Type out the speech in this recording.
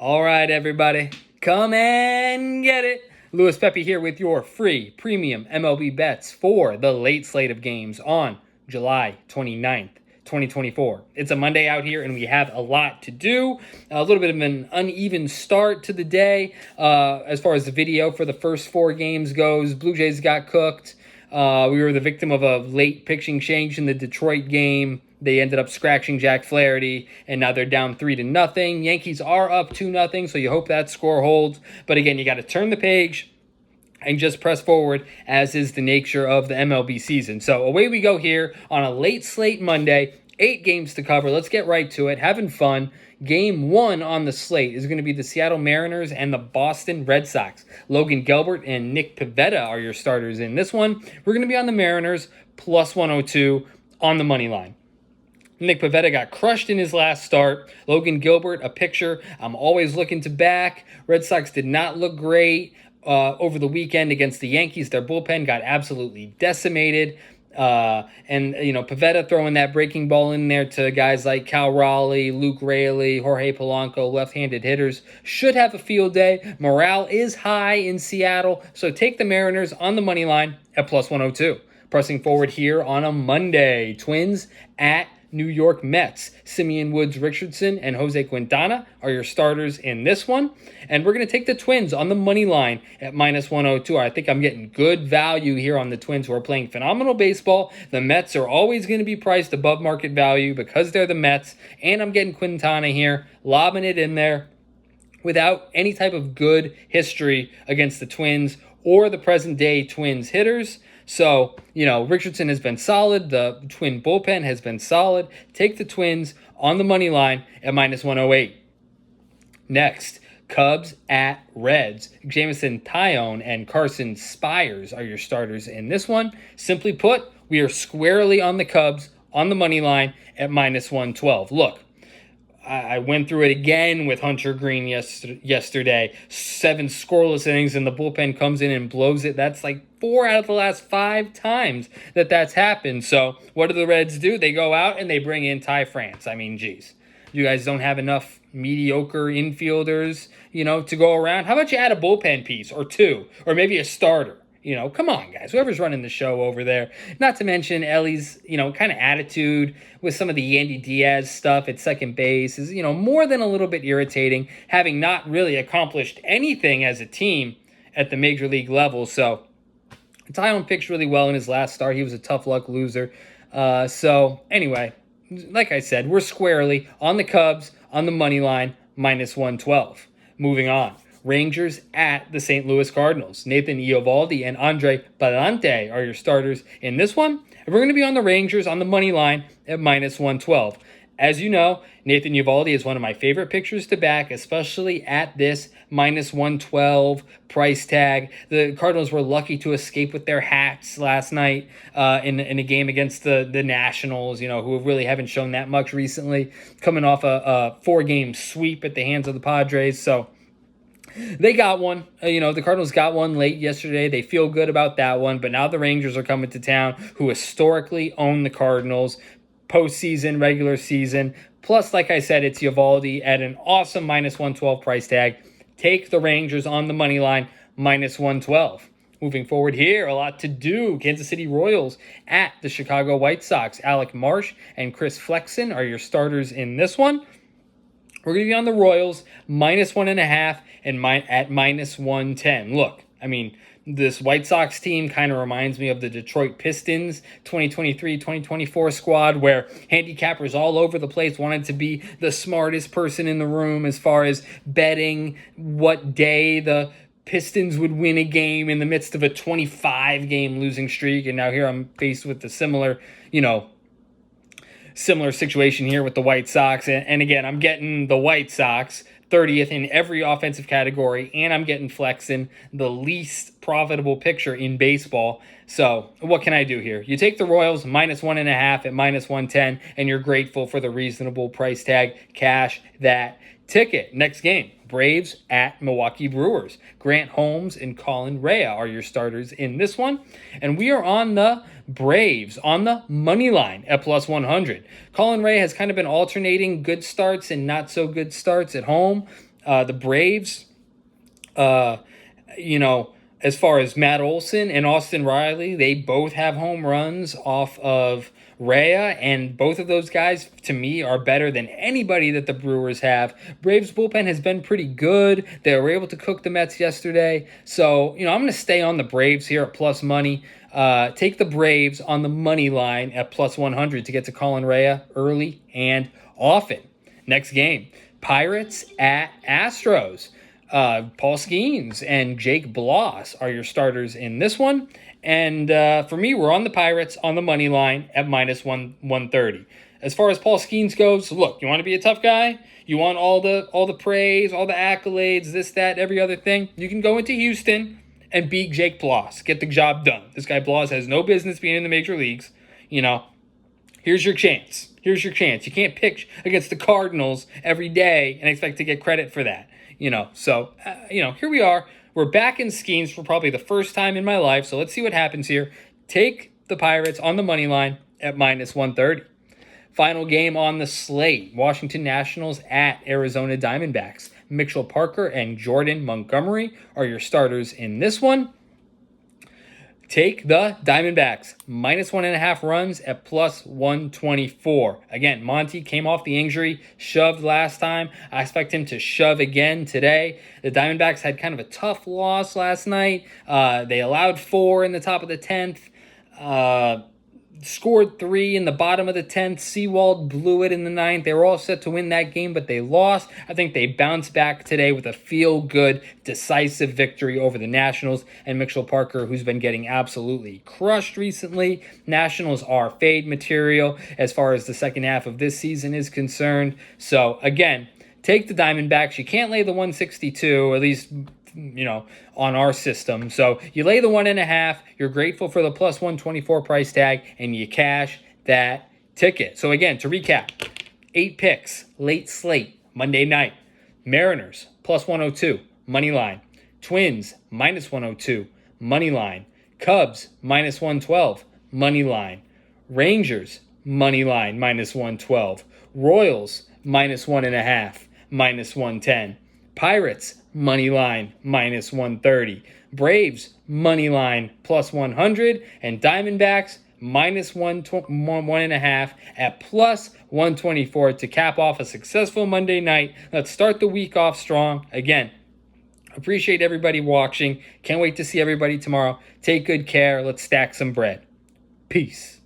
All right, everybody, come and get it. Louis Pepe here with your free premium MLB bets for the late slate of games on July 29th. 2024. It's a Monday out here, and we have a lot to do. A little bit of an uneven start to the day as far as the video for the first four games goes. Blue Jays got cooked. We were the victim of a late pitching change in the Detroit game. They ended up scratching Jack Flaherty, and now they're down 3-0. Yankees are up 2-0, so you hope that score holds. But again, you got to turn the page and just press forward, as is the nature of the MLB season. So away we go here on a late slate Monday. 8 games to cover. Let's get right to it. Having fun. Game 1 on the slate is going to be the Seattle Mariners and the Boston Red Sox. Logan Gilbert and Nick Pivetta are your starters in this one. We're going to be on the Mariners plus 102 on the money line. Nick Pivetta got crushed in his last start. Logan Gilbert, a pitcher I'm always looking to back. Red Sox did not look great over the weekend against the Yankees. Their bullpen got absolutely decimated. Pivetta throwing that breaking ball in there to guys like Cal Raleigh, Luke Raley, Jorge Polanco, left-handed hitters should have a field day. Morale is high in Seattle, so take the Mariners on the money line at plus 102. Pressing forward here on a Monday, Twins at New York Mets. Simeon Woods-Richardson and Jose Quintana are your starters in this one. And we're going to take the Twins on the money line at minus 102. I think I'm getting good value here on the Twins, who are playing phenomenal baseball. The Mets are always going to be priced above market value because they're the Mets. And I'm getting Quintana here, lobbing it in there without any type of good history against the Twins or the present-day Twins hitters. So, Richardson has been solid. The Twin bullpen has been solid. Take the Twins on the money line at minus 108. Next, Cubs at Reds. Jameson Taillon and Carson Spires are your starters in this one. Simply put, we are squarely on the Cubs on the money line at minus 112. Look, I went through it again with Hunter Green yesterday. 7 scoreless innings, and the bullpen comes in and blows it. That's like 4 out of the last 5 times that's happened. So what do the Reds do? They go out and they bring in Ty France. I mean, geez. You guys don't have enough mediocre infielders, to go around. How about you add a bullpen piece or 2, or maybe a starter? Come on, guys. Whoever's running the show over there. Not to mention Ellie's, kind of attitude with some of the Yandy Diaz stuff at second base is, more than a little bit irritating, having not really accomplished anything as a team at the major league level. So Taillon pitched really well in his last start. He was a tough luck loser. So anyway, like I said, we're squarely on the Cubs on the money line, minus 112. Moving on. Rangers at the St. Louis Cardinals. Nathan Eovaldi and Andre Palante are your starters in this one. And we're going to be on the Rangers on the money line at minus 112. As you know, Nathan Eovaldi is one of my favorite pitchers to back, especially at this minus 112 price tag. The Cardinals were lucky to escape with their hats last night in a game against the Nationals, who really haven't shown that much recently, coming off a 4-game sweep at the hands of the Padres. So they got one. The Cardinals got one late yesterday. They feel good about that one. But now the Rangers are coming to town, who historically own the Cardinals, postseason, regular season. Plus, like I said, it's Eovaldi at an awesome minus 112 price tag. Take the Rangers on the money line, minus 112. Moving forward here, a lot to do. Kansas City Royals at the Chicago White Sox. Alec Marsh and Chris Flexen are your starters in this one. We're going to be on the Royals, minus 1.5 and at minus 110. Look, this White Sox team kind of reminds me of the Detroit Pistons 2023-2024 squad, where handicappers all over the place wanted to be the smartest person in the room as far as betting what day the Pistons would win a game in the midst of a 25-game losing streak. And now here I'm faced with the similar situation here with the White Sox. And again, I'm getting the White Sox 30th in every offensive category, and I'm getting Flexen, the least profitable pitcher in baseball. So what can I do here? You take the Royals minus 1.5 at minus 110, and you're grateful for the reasonable price tag. Cash that ticket. Next game, Braves at Milwaukee Brewers. Grant Holmes and Colin Rea are your starters in this one. And we are on the Braves on the money line at plus 100. Colin Rea has kind of been alternating good starts and not so good starts at home. The Braves, uh, you know, as far as Matt Olson and Austin Riley, they both have home runs off of Rhea, and both of those guys, to me, are better than anybody that the Brewers have. Braves bullpen has been pretty good. They were able to cook the Mets yesterday. So, I'm going to stay on the Braves here at plus money. Take the Braves on the money line at plus 100 to get to Colin Rhea early and often. Next game, Pirates at Astros. Paul Skeens and Jake Bloss are your starters in this one. And for me, we're on the Pirates on the money line at minus 130. As far as Paul Skeens goes, look, you want to be a tough guy? You want all the praise, all the accolades, this, that, every other thing? You can go into Houston and beat Jake Bloss. Get the job done. This guy Bloss has no business being in the major leagues. Here's your chance. Here's your chance. You can't pitch against the Cardinals every day and expect to get credit for that. So here we are. We're back in Skeens for probably the first time in my life. So let's see what happens here. Take the Pirates on the money line at minus 130. Final game on the slate. Washington Nationals at Arizona Diamondbacks. Mitchell Parker and Jordan Montgomery are your starters in this one. Take the Diamondbacks, minus 1.5 runs at plus 124. Again, Monty came off the injury, shoved last time. I expect him to shove again today. The Diamondbacks had kind of a tough loss last night. They allowed 4 in the top of the 10th. Scored 3 in the bottom of the 10th. Sewald blew it in the 9th. They were all set to win that game, but they lost. I think they bounced back today with a feel-good, decisive victory over the Nationals and Mitchell Parker, who's been getting absolutely crushed recently. Nationals are fade material as far as the second half of this season is concerned. So, again, take the Diamondbacks. You can't lay the 162, at least on our system. So you lay the 1.5, you're grateful for the plus 124 price tag, and you cash that ticket. So again, to recap, 8 picks, late slate, Monday night. Mariners, plus 102, money line. Twins, minus 102, money line. Cubs, minus 112, money line. Rangers, money line, minus 112. Royals, minus 1.5, minus 110. Pirates, money line, minus 130. Braves, money line, plus 100. And Diamondbacks, minus 1.5 at plus 124 to cap off a successful Monday night. Let's start the week off strong. Again, appreciate everybody watching. Can't wait to see everybody tomorrow. Take good care. Let's stack some bread. Peace.